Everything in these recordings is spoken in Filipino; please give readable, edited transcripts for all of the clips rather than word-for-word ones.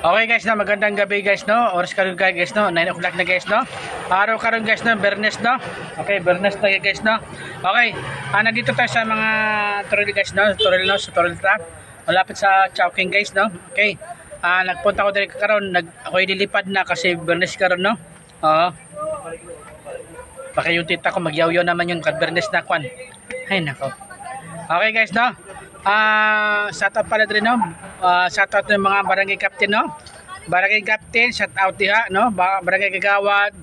Okay guys no, magandang gabi guys no. Oras karon guys no, 9 o'clock na guys no. Araw karon guys no, Bernes no. Okay, Bernes na guys no. Okay, nandito tayo sa mga Toril guys no, Toril no, sa Toril Trap. Malapit sa Chowking guys no. Okay. Nagpunta ko diri karon, ako'y dilipad na kasi Bernes karon no. Oo. Baka yung tita ko magyaw-yaw naman yung Bernes na kwan. Ay nako. Okay guys no. Shout out pala din no. Shout out ng mga barangay captain no. Barangay captain, shout out diha no. Barangay Kagawad,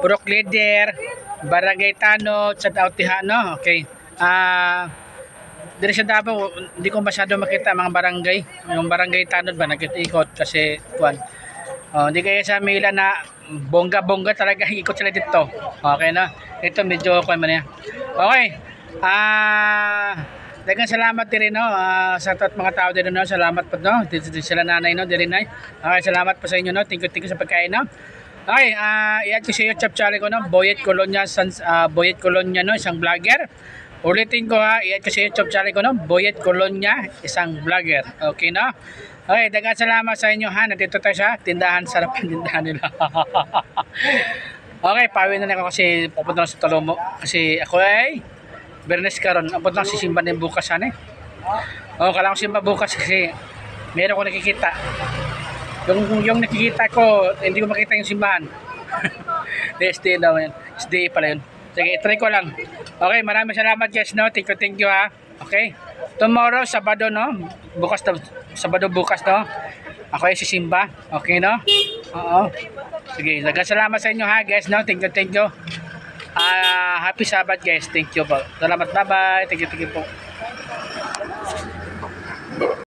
Purok Leader, Barangay Tanod, shout out diha no. Okay. Diri sa Davao, hindi ko masyado makita mga barangay. Yung barangay Tanod ba nagikot kasi kuan. Hindi kaya sa Mila na bongga-bongga talaga ikot sila dito. Okay na. Ito medyo kuan man yan. Okay. Daghang salamat din no sa mga tao din no. Salamat po no. Dito sila nanay no, diri nay. Okay, salamat po sa inyo no. Thank you sa pagkain no. Okay, i-add ko sa YouTube channel ko no, Boyet Colonia Boyet Colonia no, isang vlogger. Ulitin ko i-add ko sa YouTube channel ko no, Boyet Colonia, isang vlogger. Okay no. Okay, daghang salamat sa inyo ha. Nandito tayo sa tindahan, sarap ang tindahan nila. Okay, pawin na lang ako kasi pupunta na sa Talomo kasi ako ay Bernes karon, abot lang si simba din bukas sana eh. Kailangan ko simba bukas kasi meron ko nakikita. Yung nakikita ko, hindi ko makita yung simbahan. SD daw yan. SD pala yun. Sige, try ko lang. Okay, maraming salamat guys no. Thank you ha. Okay. Tomorrow, Sabado no. Bukas na, Sabado bukas no. Ako ay si Simba. Okay no? Oo. Sige, salamat sa inyo ha guys no. Thank you. Happy Sabbath guys. Thank you po. Salamat. Bye-bye. Thank you po.